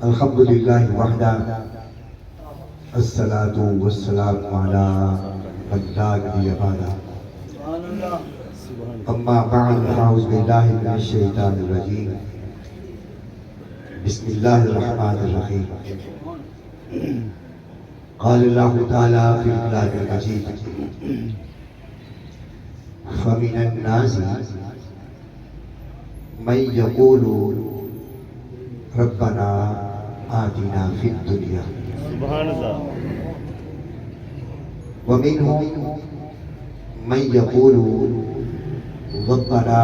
الحمدللہ وحدہ الصلاۃ والسلام علی من لا نبی بعدہ اما بعد اعوذ باللہ من الشیطان الرجیم بسم اللہ الرحمن الرحیم قال اللہ تعالی فی الکلام المجید فمن الناس من یقول ربنا آتنا فی الدنیا سبحان اللہ ومنهم من يقول ربنا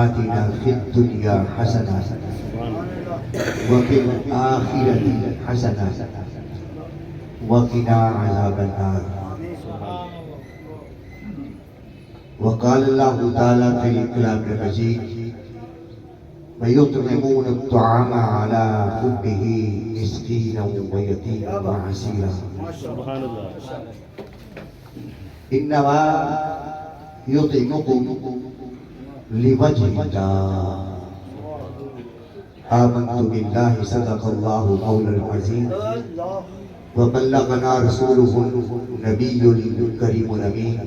آتنا في الدنيا حسنة وفي الآخرة حسنة وقنا عذاب النار وقال الله تعالى في الكلام المجيد ويطعمون الطعام على حبه مسكينا ويتيما وعسيرا سبحان اللہ انما يطعمكم لوجه الله آمنت بالله صدق الله مولا العظيم وبلغنا رسوله النبي الكريم الأمين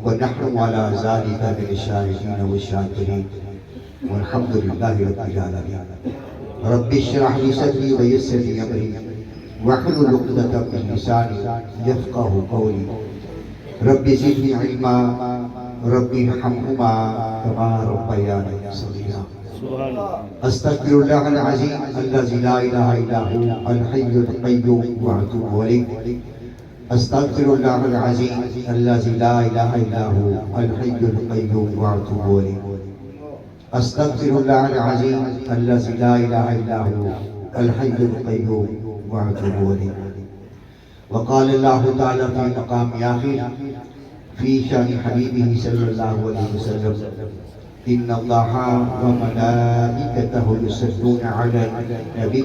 ونحن على ذلك من الشاهدين والشاكرين والحمد لله رب العالمين رب اشرح لي صدري ويسر لي أمري واحلل عقدة من لساني يفقهوا قولي رب زدني علما رب ارحمهما كما ربياني صغيرا استغفر الله العظيم الذي لا اله الا هو الحي القيوم واتوب اليه استغفر الله العظيم الذي لا اله الا هو الحي القيوم واتوب اليه استغفر الله العظيم الذي لا اله الا هو الحي القيوم واتوب اليه وقال الله تعالى في مقام آخر في شان حبيبه صلى الله عليه وسلم إن الله وملائكته يصلون على النبي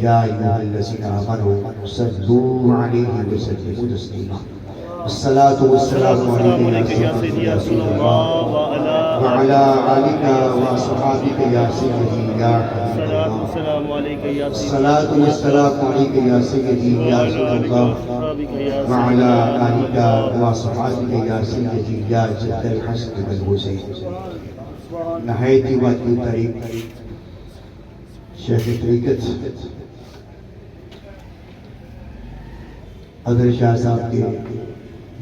يا أيها الذين آمنوا صلوا عليه وسلموا تسليما الصلاة والسلام عليك يا سيدي يا رسول الله وعلى آلك وأصحابك يا سيدي يا حبيب الله الصلاة والسلام عليك يا سيدي يا رسول الله وعلى آلك وأصحابك يا سيدي يا جد الحسن والحسين نہایت ہی واجب ترین شیخ طریقت حضرت شاہ صاحب کے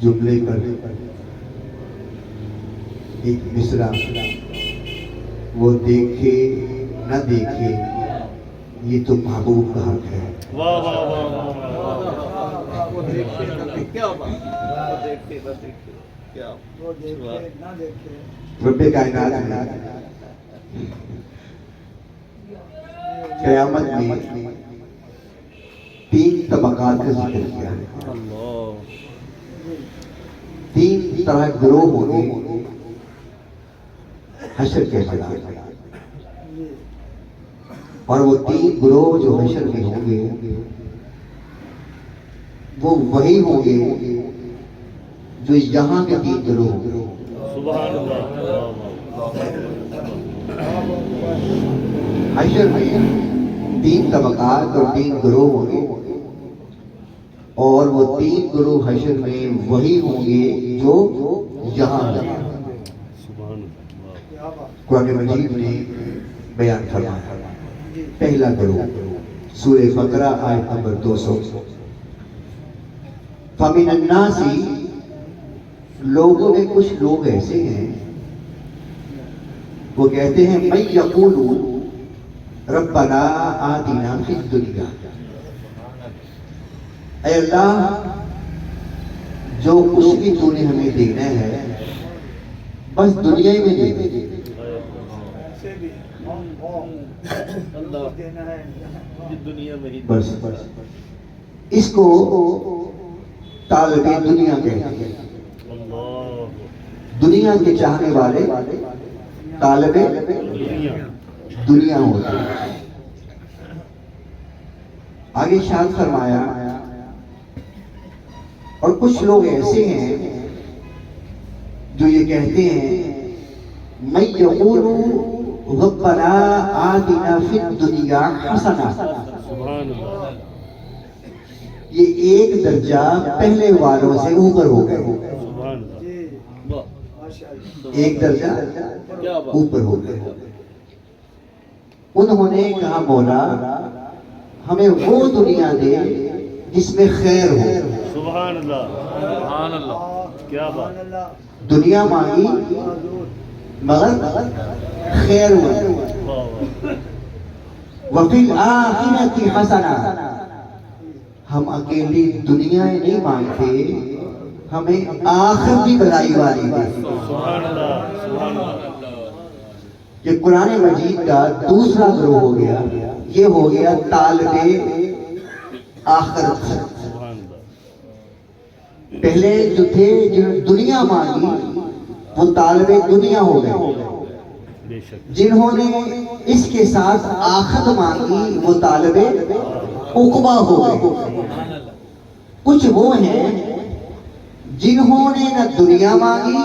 جملے پر ایک مصرع وہ دیکھے نہ دیکھے یہ تو محبوب کا حق ہے واہ واہ واہ رب کائنات نے قیامت میں تین طبقات کا ذکر کیا ہے تین طرح گروہ ہوں گے حشر کے میدان میں اور وہ تین گروہ جو حشر میں ہوں گے وہ وہی ہوں گے جو یہاں کے تین گروہ ہوں گے سبحان اللہ حشر میں تین طبقات اور تین گروہ ہوں گے اور وہ تین گروہ حشر میں وہی ہوں گے جو یہاں قرآن مجید نے بیان فرمایا پہلا گروہ سورہ بقرہ آیت نمبر 200 فَمِنَ النَّاسِ لوگوں میں کچھ لوگ ایسے ہیں وہ کہتے ہیں مَن یقول ربنا آتنا فی الدنیا اے اللہ جو کچھ بھی تو نے ہمیں دینا ہے بس دنیا ہی میں دے دے بس اس کو طالب دنیا کہتے ہیں دنیا کے چاہنے والے طالب دنیا ہوتے ہیں آگے ارشاد فرمایا اور کچھ لوگ ایسے ہیں جو یہ کہتے ہیں میں یقول ربنا آتنا فی الدنیا حسنہ، سبحان اللہ یہ ایک درجہ پہلے والوں سے اوپر ہو گئے، سبحان اللہ ایک درجہ اوپر ہو گئے۔ انہوں نے کہا مولا ہمیں وہ دنیا دے جس میں خیر ہو، سبحان اللہ کیا بات دنیا مانگی مگر خیر ہوئی۔ واہ واہ وفی الآخرۃ حسنہ، ہم اکیلی دنیا نہیں مانگتے، ہمیں آخرت بھی بلائی والی دے۔ سبحان اللہ سبحان اللہ یہ قرآن مجید کا دوسرا گروہ ہو گیا، یہ ہو گیا طالب آخرت۔ سبحان اللہ پہلے جو تھے جنہوں نے دنیا مانگی وہ طالب دنیا ہو گئے، بے شک جنہوں نے اس کے ساتھ آخرت مانگی وہ طالب عقبہ ہو گئے۔ کچھ وہ ہیں جنہوں نے نہ دنیا مانگی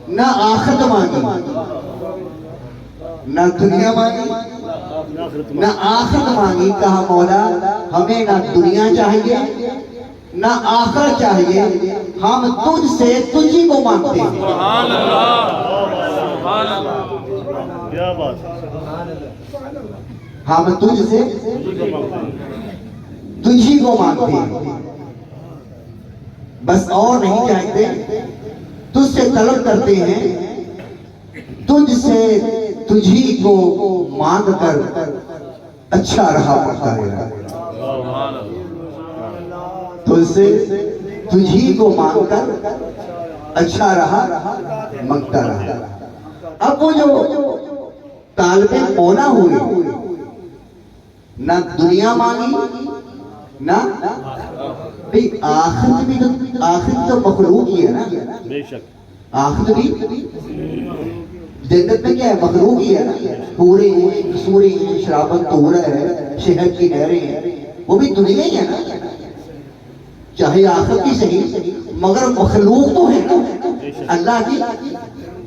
نہ آخرت مانگی، نہ دنیا مانگی نہ آخرت مانگی۔ کہا مولا ہمیں نہ دنیا چاہیے نہ آخرت چاہیے، ہم تجھ سے تجھی کو مانگتے ہیں۔ سبحان اللہ سبحان اللہ کیا بات ہم تجھ سے تجھی کو مانگتے ہیں، بس اور نہیں چاہتے، تجھ سے طلب کرتے ہیں، تجھ سے تجھی کو مانگ کر اچھا رہا پڑتا ہے، سبحان اللہ تجھ سے تجھی کو مانگ کر اچھا رہا منگتا رہا۔ اب وہ جو طالب مولا ہوئے، نہ دنیا مانگی نہ آخرت بھی، آخرت تو مخلوق ہی ہے نا، بے شک آخرت بھی جنت میں کیا ہے، مخلوق ہی ہے نا، پورے سورے شرابت تو ہے، شہد کی نہریں ہیں، وہ بھی دنیا ہی ہے نا، چاہے آخرت کی صحیح مگر مخلوق تو ہے نا، اللہ کی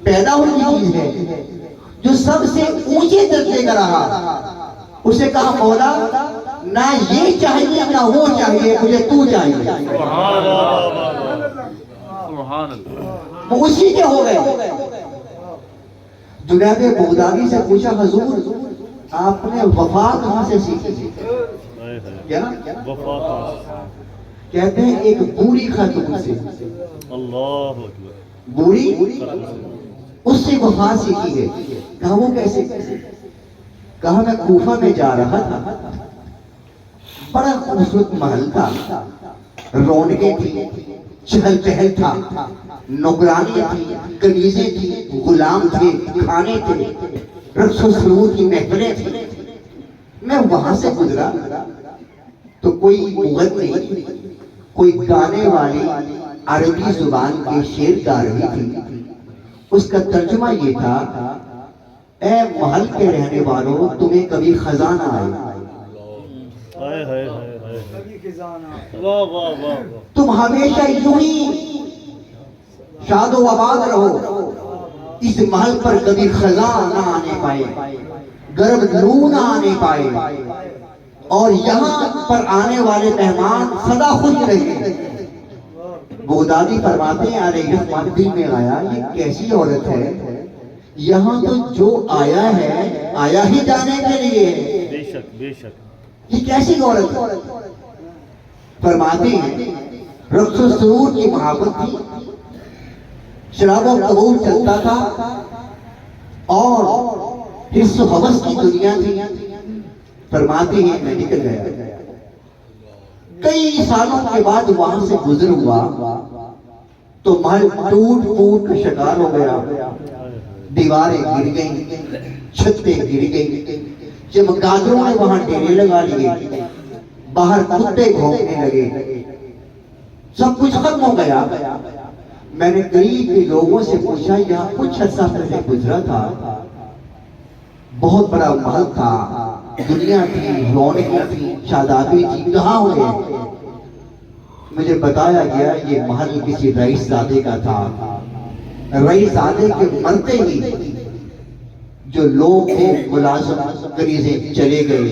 پیدا ہوئی چیز ہے جو سب سے اونچے درجے کا رہا۔ اسے کہا مولا نہ یہ چاہیے نہ وہ چاہیے، مجھے تو چاہیے۔ سبحان اللہ وہ اسی کے ہو گئے۔ جنید بغدادی سے پوچھا حضور آپ نے وفا کہاں سے سیکھی تھی؟ کیا وفا کہتے ہیں ایک بوڑھی خاتون سے، اللہ اکبر بوڑھی اس سے وفا سیکھی ہے۔ کہا وہ کیسے؟ کہا میں کوفہ میں جا رہا تھا، بڑا خوبصورت محل تھا، رونقیں تھی، چہل پہل تھا، نوکرانی تھی، کنیزیں تھی، غلام تھے، کھانے تھے، رقص و سرور کی محفلیں تھی۔ میں وہاں سے گزرا تو کوئی مغنی، کوئی گانے والی عربی زبان کے شعر گا رہی تھی۔ اس کا ترجمہ یہ تھا، اے محل کے رہنے والوں تمہیں کبھی خزانہ آئے، ہائے ہائے ہائے ہائے واہ واہ واہ تم ہمیشہ یوں ہی شاد و آباد رہو، اس محل پر کبھی خزاں نہ آنے پائے، گرم لو نہ آنے پائے، اور یہاں پر آنے والے مہمان سدا خوش رہے۔ بغدادی فرماتے ہیں علیہ السلام دل میں آیا یہ کیسی عورت ہے، یہاں تو جو آیا ہے آیا ہی جانے کے لیے ہے، بے شک بے شک یہ کیسی عورت ہے؟ فرماتے ہیں رقص و سرور کی محبت تھی، شراب و قبول چلتا تھا، اور حرص و حوث کی دنیا تھی۔ فرماتے ہیں میں نکل گیا، کئی سالوں کے بعد وہاں سے گزر ہوا تو محل ٹوٹ پھوٹ کا شکار ہو گیا، دیواریں گر گئیں، چھتیں گر گئیں، چمگادڑوں نے وہاں ڈیرے لگا لیے، باہر کتے بھونکنے لگے، سب کچھ ختم ہو گیا۔ میں نے قریب کے لوگوں سے پوچھا یہاں کچھ عرصہ پہلے گزرا تھا، بہت بڑا محل تھا، دنیا تھی، رونقیں تھی، شادابی تھی، کہاں ہوئے؟ مجھے بتایا گیا یہ محل کسی رئیس زادے کا تھا، رئیس زادے کے مرتے ہی جو لوگ تھے ملازم کریزیں چلے گئے،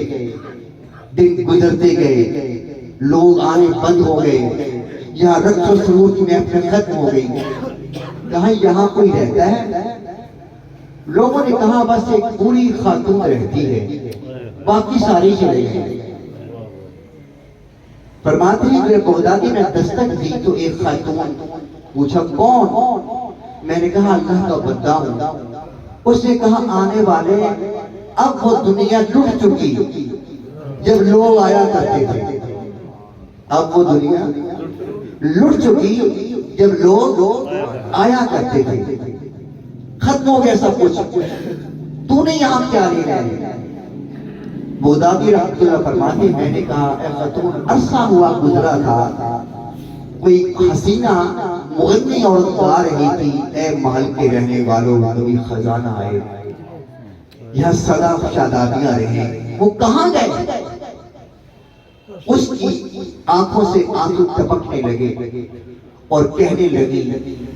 دن گزرتے گئے، لوگ آنے بند ہو گئے، یہاں رقص و سرور میں اپنے ختم ہو گئی. کہا یہاں کوئی رہتا ہے؟ لوگوں نے کہا بس ایک پوری خاتون رہتی ہے، باقی ساری چلے گئے. فرماتے ہیں کہ بغدادی نے دستک دی تو ایک خاتون پوچھا کون؟ میں نے کہا اللہ کا بندہ ہوں. اس نے کہا آنے والے اب وہ دنیا لٹ چکی جب لوگ آیا کرتے تھے، اب وہ دنیا لٹ چکی جب لوگ آیا کرتے تھے، ختم ہو گیا سب کچھ، تو نے یہاں کیا لے رہے؟ بغدادی رحمۃ اللہ فرماتے میں نے کہا اے خاتون عرصہ ہوا گزرا تھا، کوئی حسینہ مغنی عورت گا رہی تھی اے محل کے رہنے والوں کبھی خزانہ آئے، یہاں سدا شادابیاں رہیں، وہ کہاں گئے؟ اس کی آنکھوں سے آنسو ٹپکنے لگے اور کہنے لگی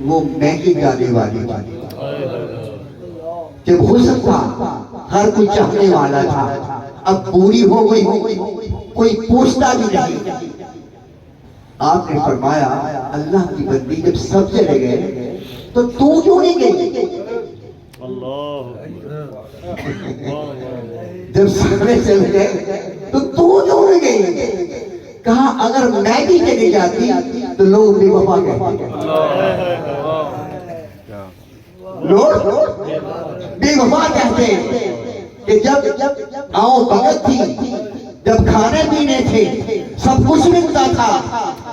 وہ میں ہی جانے والی تھی. جب حسن تھا ہر کوئی چاہنے والا تھا، اب پوری ہو گئی، کوئی پوچھتا بھی نہیں. آپ نے فرمایا اللہ کی بندی جب سب چلے گئے تو تو کیوں نہیں گئی؟ جب سارے چلے گئے تو تو کیوں نہیں گئی؟ کہا اگر میں بھی چلی جاتی تو لوگ بے وفا کہتے، لوگ بے وفا کہتے کہ جب آؤ بھگت تھی، جب کھانے پینے تھے، سب کچھ ملتا تھا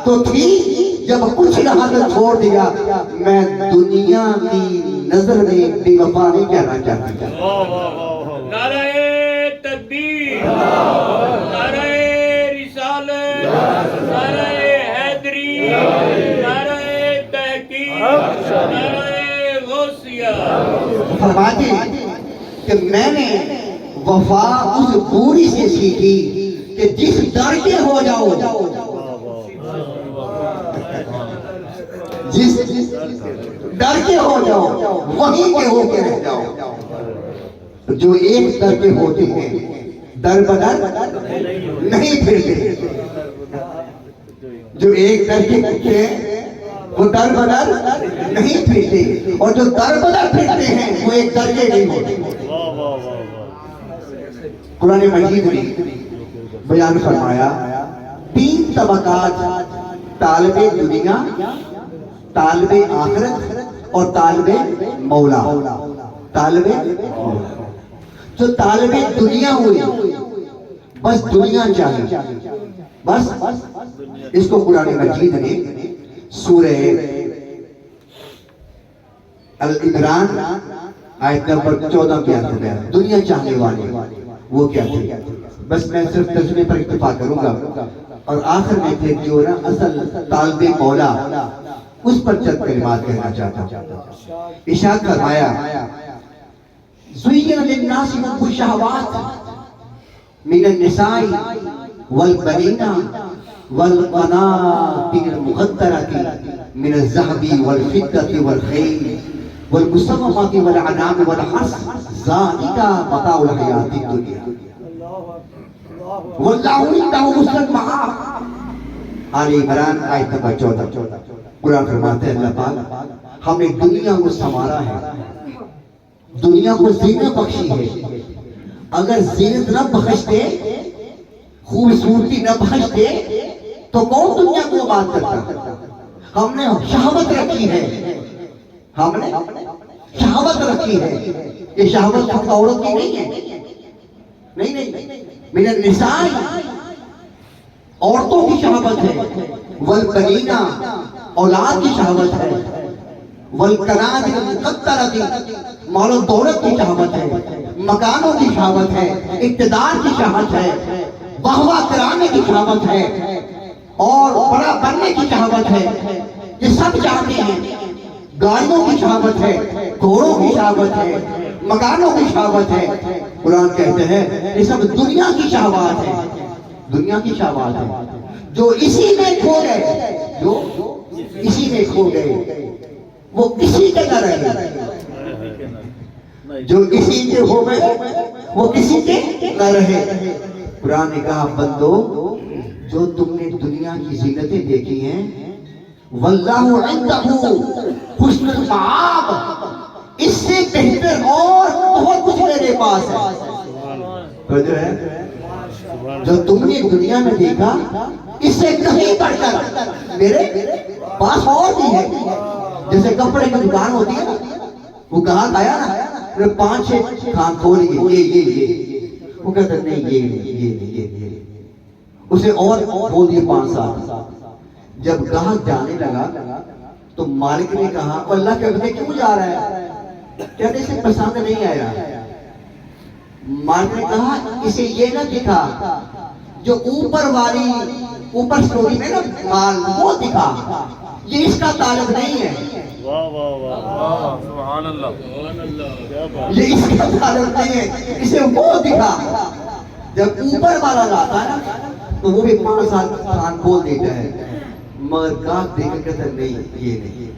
تو تھی، جب کچھ رہا تو چھوڑ دیا. میں دنیا کی نظر میں بے وفا نہیں کہنا چاہتی. نعرہ تکبیر، نعرہ رسالت، نعرہ حیدری، نعرہ تحقیق، نعرہ غوثیہ. فرماتے کہ میں نے وفا اس بوری سے سیکھی کہ جس در کے ہو جاؤ، جس در کے ہو جاؤ وہیں کے ہو کے رہ جاؤ. جو ایک در کے ہوتے ہیں در بدر نہیں پھرتے، جو ایک در کے ہوتے ہیں وہ در بدر نہیں پھرتے، اور جو در بدر پھرتے ہیں وہ ایک در کے نہیں ہوتے. قرآن مجید نے بیان فرمایا 3 طبقات، طالب دنیا، طالب آخرت اور طالب مولا. طالب مولا جو طالب دنیا ہوئی بس دنیا چاہیے، بس اس کو قرآن مجید نے سورہ العمران آیت نمبر 14 کے اندر ہے. دنیا چاہنے والے وہ کیا تھے؟ بس میں صرف ترجمے پر اکتفا کروں گا اور آخر میں پھر جو نا اصل طالب مولا اس پر چند کلمات کہنا چاہتا ہوں. ارشاد فرمایا زُيِّنَ لِلنَّاسِ حُبُّ الشَّهَوَاتِ مِنَ النِّسَاءِ وَالْبَنِينَ وَالْقَنَاطِيرِ الْمُقَنطَرَةِ مِنَ الذَّهَبِ وَالْفِضَّةِ وَالْخَيْلِ وَالْمُسَوَّمَةِ وَالْأَنْعَامِ وَالْحَرْثِ ذَلِكَ مَتَاعُ الْحَيَاةِ الدُّنْيَا وَاللَّهُ عِندَهُ حُسْنُ الْمَآبِ. آل عمران آیت نمبر 14. قرآن فرماتے ہیں اللہ پاک ہم نے دنیا کو سنوارا ہے، دنیا کو زینت بخشی ہے. اگر زینت نہ بخشتے، خوبصورتی نہ بخشتے تو کون دنیا کو آباد کرتا؟ ہم نے شہوت رکھی ہے، ہم نے شہوت رکھی ہے. یہ شہوت ہم عورت کی نہیں ہے، نہیں من النساء عورتوں کی شہوت ہے، والبنین اولاد کی شہوت ہے، والقناطیر المقنطرۃ مال و دولت کی شہوت ہے، مکانوں کی شہوت ہے، اقتدار کی شہوت ہے، واہ واہ کرانے کی شہوت ہے، اور بڑا بننے کی شہوت ہے. یہ سب چاہتے ہیں. گاڑیوں کی شہوت ہے، گھوڑوں کی شہوت ہے، مکانوں کی شہوت ہے. قرآن کہتے ہیں یہ سب دنیا کی شہوات ہے، دنیا کی شہوات ہے جو اسی میں کھو گئے، جو اسی میں کھو گئے وہ کسی کے نہ رہے. جو کسی کے ہو گئے وہ کسی کے نہ رہے. قرآن نے کہا بندو جو تم نے دنیا کی زینتیں دیکھی ہیں واللہ عندہ حسن المآب، اس سے بہتر اور بہت کچھ میرے پاس ہے. جو تم نے دنیا میں دیکھا اس سے کہیں بڑھ کر میرے پاس اور بھی ہے. جیسے کپڑے کی دکان ہوتی ہے نا، وہ کہاں گیا نا 5-6 کھان کھول گئے یہ وہ کہتا نہیں یہ اسے اور کھول دیے 5-7. جب گاہک جانے لگا تو مالک نے کہا اللہ کے بندے کیوں جا رہا ہے؟ کہتے اسے پسند نہیں آیا. مالک نے کہا اسے یہ نہ دکھا جو اوپر سٹوری میں نا مال وہ دکھا، یہ اس کا تعلق نہیں ہے. واہ واہ واہ سبحان اللہ. یہ اس کا تعلق نہیں ہے، اسے وہ دکھا. جب اوپر والا لاتا ہے نا تو وہ بھی 5 سال کھان کھول دیتا ہے، مگر گاہک دیکھ کر کہتا نہیں یہ نہیں.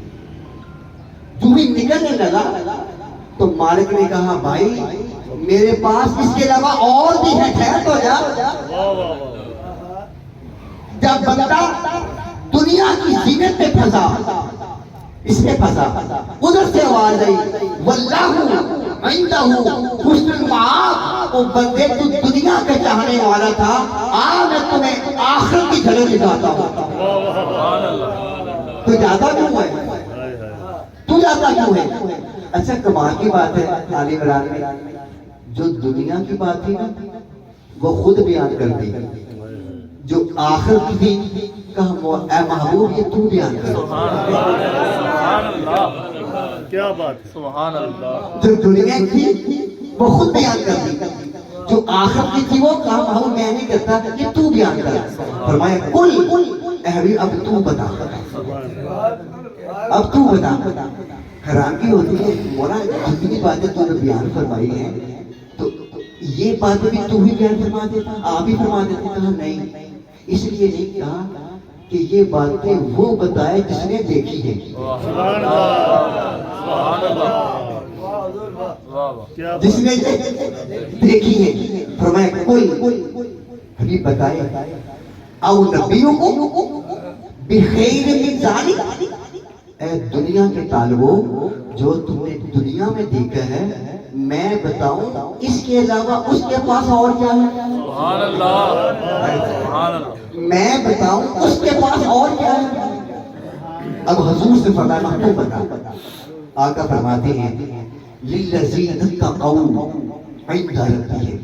جو بھی نکلنے لگا تو مالک نے کہا بھائی میرے پاس اس کے علاوہ اور بھی ہے، ٹھہر تو جا. جب بندہ دنیا کی زینت پہ پھنسا، اس میں پھنسا، ادھر سے آواز آئی واللہ عندہ حسن المآب. وہ بندے تو دنیا کے چاہنے والا تھا، میں تمہیں آخرت کی جھلک دکھاتا ہوں. تو جاتا کیوں ہے؟ تو جاتا کیوں ہے؟ اچھا کمال کی بات ہے علی عمران میں جو دنیا کی بات تھی نا وہ خود بیان کر دی، جو آخر کی تھی کہا اے محبوب یہ تو بیان کر. سبحان اللہ. کیا بات. سبحان اللہ. جو دنیا کی تھی وہ خود بیان کر دی، جو آخر کی تھی وہ کہا محبوب میں نہیں کرتا، یہ تو بیان کر. فرمایا کل اے حبیب اب تو بتا، اب تو بتا. حیرانگی ہوتی ہے مولا جتنی باتیں تو نے بیان فرمائی ہیں تو یہ باتیں بھی تو ہی بیان فرما دیتا، آپ ہی فرما دیتے. کہا نہیں، اس لیے نہیں کہا کہ یہ باتیں وہ بتائے جس نے دیکھی ہے، سبحان اللہ سبحان اللہ. جس نے دیکھی ہے. فرمایا کوئی حبیب بتائے او نبیوں کو بخیر من ذالک، اے دنیا کے طالبوں جو تم نے دنیا میں دیکھا ہے میں بتاؤں اس کے علاوہ اس کے پاس اور کیا ہے؟ سبحان اللہ. سبحان اللہ. میں بتاؤں اس کے پاس اور کیا ہے؟ اب حضور سے فرمایا تو بتا. آقا فرماتے ہیں للذین اتقوا عند ربہم،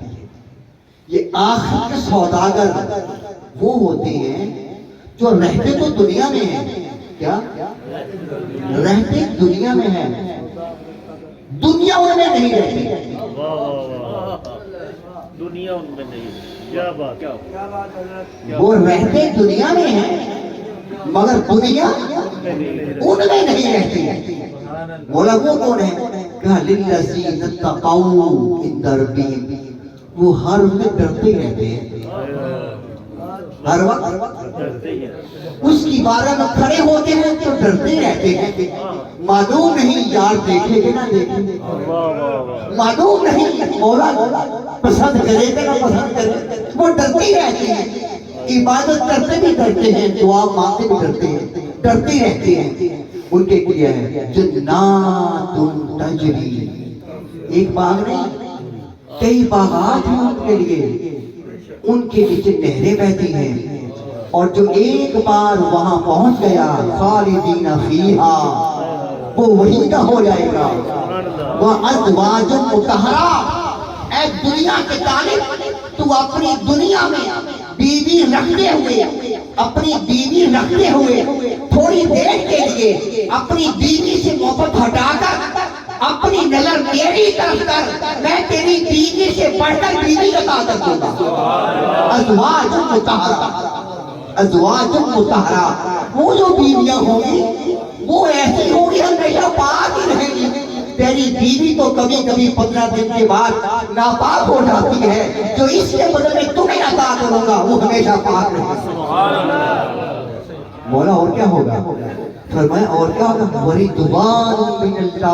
یہ آخر کے سوداگر وہ ہوتے ہیں جو رہتے تو دنیا میں ہیں. کیا رہتے دنیا میں ہیں، دنیا ان میں نہیں رہتی. واہ واہ واہ. دنیا ان میں نہیں. کیا بات. وہ رہتے دنیا میں ہیں مگر دنیا ان میں نہیں رہتی. مولا وہ کون ہے؟ کہا للذین اتقوا عند ربہم، وہ ہر وقت ڈرتے رہتے ہیں، ہر وقت اس کی بارے میں کھڑے ہوتے ہیں تو ڈرتے رہتے ہیں. معلوم نہیں یار دیکھے کہ نہ دیکھے، معلوم نہیں مولا پسند کرے کہ نہ پسند کرے، وہ ڈرتے رہتے ہیں. عبادت کرتے بھی ڈرتے ہیں، دعا مانگتے بھی ڈرتے ہیں، ڈرتے رہتے ہیں. ان کے کیا ہے جنات تجری، ایک باغ نہیں کئی باغات ہیں ان کے لیے، ان کے نیچے نہریں بہتی ہیں، اور جو ایک بار وہاں پہنچ گیا خالدین فیہا وہ وہی کا ہو جائے گا. وازواج مطہرہ، اے دنیا کے طالب تو اپنی دنیا میں بیوی رکھتے ہوئے، اپنی بیوی رکھتے ہوئے تھوڑی دیر کے لیے اپنی بیوی سے محبت ہٹا کر اپنی نظر میری طرف کر، میں تیری بیوی سے بڑھ کر بیوی عطا کر دوں گا. ازواج مطہرہ، ازواج مطہرہ، وہ جو بیویاں ہوں گی وہ ایسی ہوں گی ہمیشہ پاک ہی رہیں گی. تیری بیوی تو کبھی کبھی 15 دن کے بعد ناپاک ہو جاتی ہے، جو اس کے بدلے میں تمہیں عطا کروں گا وہ ہمیشہ پاک رہے گا. مولا اور کیا ہوگا؟ فرمایا اور کیا ہوگا؟ وَرِضْوَانٌ مِّنَ اللَّهِ،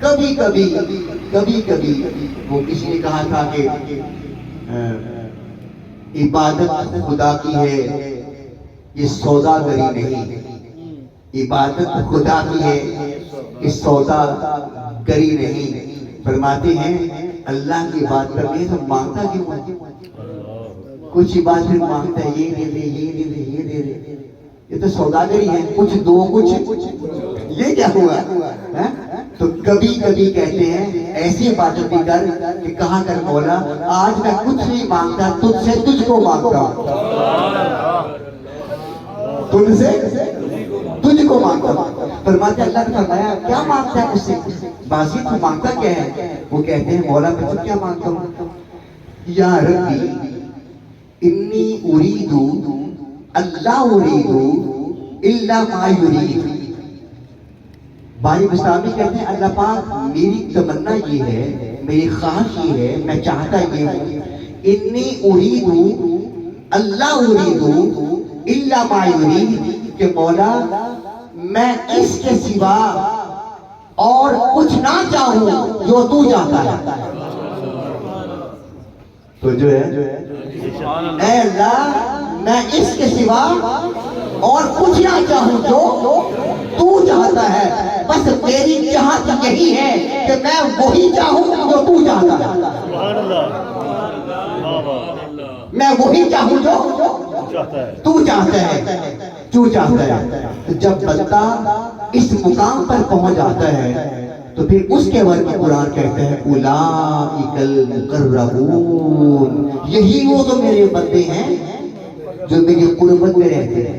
کبھی کبھی وہ کسی نے کہا تھا کہ عبادت خدا کی ہے یہ سودا گری نہیں، عبادت خدا کی ہے یہ سودا گری نہیں. فرماتے ہیں اللہ کی بات کرنی ہے تو مانگتا کیوں ہے؟ کچھ بات پھر مانگتا ہے یہ دے دے یہ دے دے یہ دے دے، یہ تو سوداگری ہے، کچھ دو کچھ یہ کیا ہوا؟ تو کبھی کہتے ہیں ایسی عبادت بھی کر کہ کہا کر مولا آج میں کچھ نہیں مانگتا، تجھ سے تجھ کو مانگتا ہوں، تجھ سے تجھ کو مانگتا ہوں. فرماتے اللہ نے فرمایا کیا مانگتا ہے مجھ سے؟ باسی تو مانگتا کیا ہے؟ وہ کہتے ہیں مولا میں تو کیا مانگتا ہوں، یا ربی انی اريد اللہ اريد الا ما يريد. بھائی بستامی کہتے ہیں اللہ پاک میری تمنا یہ ہے، میری خواہش یہ ہے، میں چاہتا یہ ہوں، انی اريد اللہ اريد الا ما يريد، کہ مولا میں اس کے سوا اور کچھ نہ چاہوں جو تو چاہتا ہے. تو جو ہے اے اللہ میں اس کے سوا اور کچھ نہ چاہوں جو تو چاہتا ہے، بس میری چاہت یہی ہے کہ میں وہی چاہوں جو تو چاہتا ہے، میں وہی چاہوں جو تو چاہتا ہے. تو جب بندہ اس مقام پر پہنچ جاتا ہے تو پھر اس کے بعد قرآن کہتا ہے اولئک المقربون، یہی وہ تو میرے بندے ہیں جو میری قربت میں رہتے ہیں،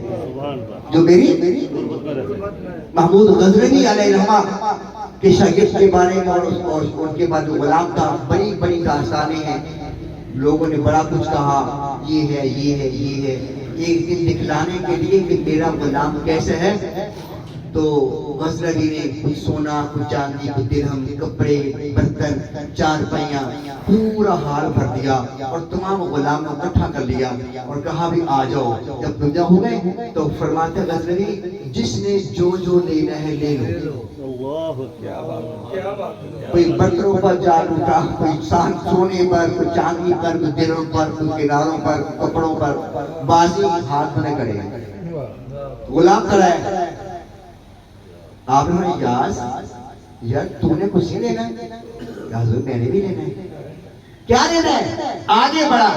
جو میری محمود غزنوی علیہ الرحمہ کے شاگرد کے بارے میں اور ان کے بعد جو غلام تھا بڑی داستانیں ہیں. لوگوں نے بڑا کچھ کہا یہ ہے یہ ہے یہ ہے. ایک دن دکھلانے کے لیے کہ میرا غلام کیسے ہے تو غزنوی نے کچھ سونا کچھ چاندی کچھ درہم کپڑے برتن چارپائیاں پورا ہار بھر دیا اور تمام غلاموں کو اکٹھا کر لیا اور کہا بھی آ جاؤ. جب دنیا ہو گئے تو فرماتے غزنوی جس نے جو لینا ہے لے لو. کوئی برتنوں پر جال اٹھا، کوئی سونے پر، کوئی چاندی پر، کوئی درہم پر، کوئی کناروں پر، کپڑوں پر، بازی ہاتھ میں کرے. غلام کھڑا ہے. آپ نے یاز یار تو نے کچھ نہیں لینا ہے؟ حضور میں نے بھی لینا ہے. کیا لینا ہے؟ آگے بڑھا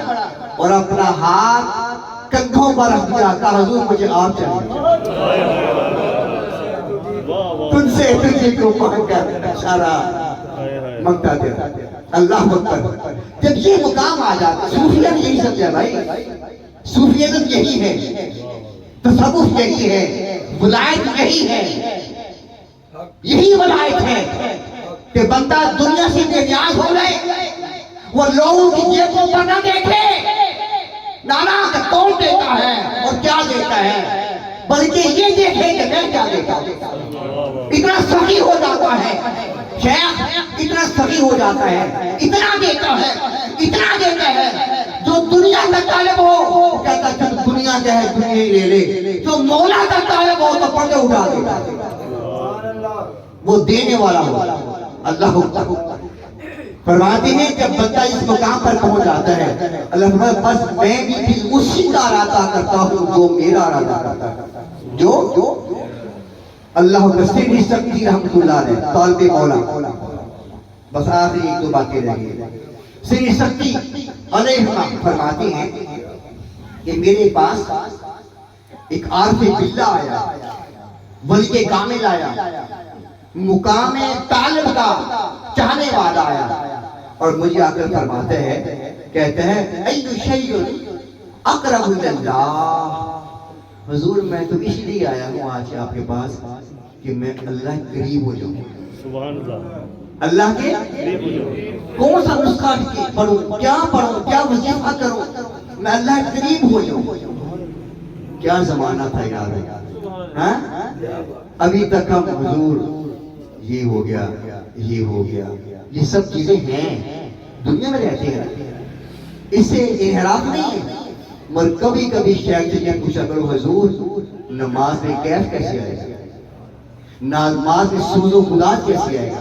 اور اپنا ہاتھ کندھوں پر رکھ دیا. کہا حضور مجھے آپ چاہیے، تم سے تجھے کو مانگ کر اشارہ منگتا تھا. اللہ اکبر. جب یہ مقام آ جاتا صوفیت یہی سمجھا بھائی، صوفیت یہی ہے، تصوف یہی ہے، ولایت یہی ہے. یہی ولایت ہے کہ بندہ دنیا سے بے نیاز ہو گئے، وہ لوگوں کی جیبوں پر نہ دیکھے نانا کہ کون دیتا ہے اور کیا دیتا ہے، بلکہ یہ دیکھے کہ میں کیا دیتا ہوں. اتنا سخی ہو جاتا ہے شیخ، اتنا سخی ہو جاتا ہے، اتنا دیتا ہے جو دنیا کا طالب ہو کہتا ہے دنیا کا ہے دنیا ہی لے لے، جو مولا کا طالب ہو تو پردے اٹھا دیتا ہے، وہ دینے والا ہو. اللہ فرماتے ہیں جب بندہ اس مقام پر پہنچ جاتا ہے اللہ فرماتا ہے بس میں بھی پھر اسی کا ارادہ کرتا ہوں جو میرا ارادہ کرتا ہے. جو اللہ سری سکتی رحمت اللہ علیہ طالب مولا. بس آخری ایک دو باتیں رہ گئی. سری سکتی علیہ السلام فرماتے ہیں کہ میرے پاس ایک عارف باللہ آیا، ولی کامل آیا، مقام طالب کا چاہنے والا آیا اور مجھے آ کر فرماتے ہیں کہتے ہیں ایو شیء اقرب اللہ. حضور میں تو اس لیے آیا ہوں آج آپ کے پاس کہ میں اللہ کے قریب ہو جاؤں. سبحان اللہ. اللہ کے کون سا نسخہ پڑھوں، کیا وظیفہ کروں، میں اللہ کے قریب ہو جاؤں. کیا زمانہ تھا یار. ابھی تک ہم حضور یہ ہو گیا یہ ہو گیا یہ سب چیزیں ہیں، دنیا میں رہتے ہیں، اس سے انحراف نہیں ہے. مگر کبھی کبھی شیخ سے یہ پوچھا کرو حضور نماز میں کیف کیسے آئے گا، نماز میں سوز و خدا کیسے آئے گا.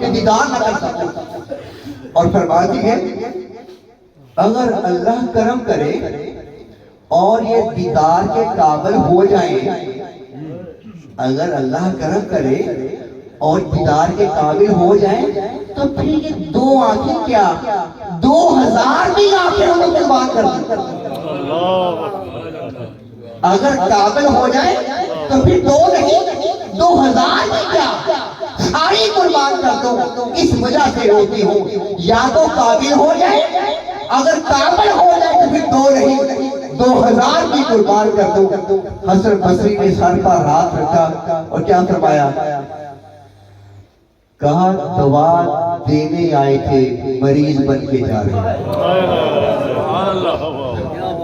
کہ دیدار نہ کر سکوں. اور فرماتی ہے اگر اللہ کرم کرے اور یہ دیدار کے قابل ہو جائیں، اگر اللہ کرم کرے اور دیدار کے قابل ہو جائیں تو پھر یہ 2 آنکھیں کیا 2000 بھی آنکھیں انہیں قربان کر دیں. اگر قابل ہو جائے تو پھر 2 نہیں 2000 بھی کیا ساری قربان کر دو. اس وجہ سے روتی ہوں یا تو قابل ہو جائے، اگر قابل ہو جائے تو پھر 2 نہیں 2000 بھی قربان کر دو. حسن بصری نے سر پر ہاتھ رکھا اور کیا فرمایا؟ کہا دوا دینے آئے تھے مریض بن کے جا رہے ہیں.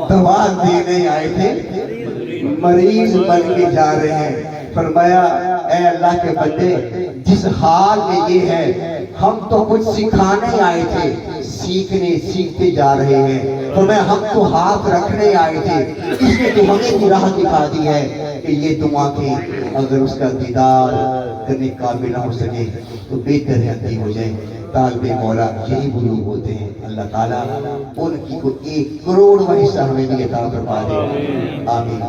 دوا دینے آئے تھے مریض بن کے جا رہے ہیں. فرمایا اے اللہ کے بندے جس حال میں یہ ہے ہم تو کچھ سکھانے آئے تھے، سیکھتے جا رہے ہیں. فرمایا ہم تو ہاتھ رکھنے آئے تھے، اس نے تو ہمیں بھی راہ دکھا دی ہے کہ یہ تم آنکھیں اگر اس کا دیدار کرنے قابل نہ ہو سکے تو بہتر ہے اندھی ہو جائے. طالب مولا یہی بلوغ ہوتے ہیں. اللہ تعالیٰ ان کی کو 1 کروڑواں حصہ ہمیں بھی عطا فرما دے. آمین.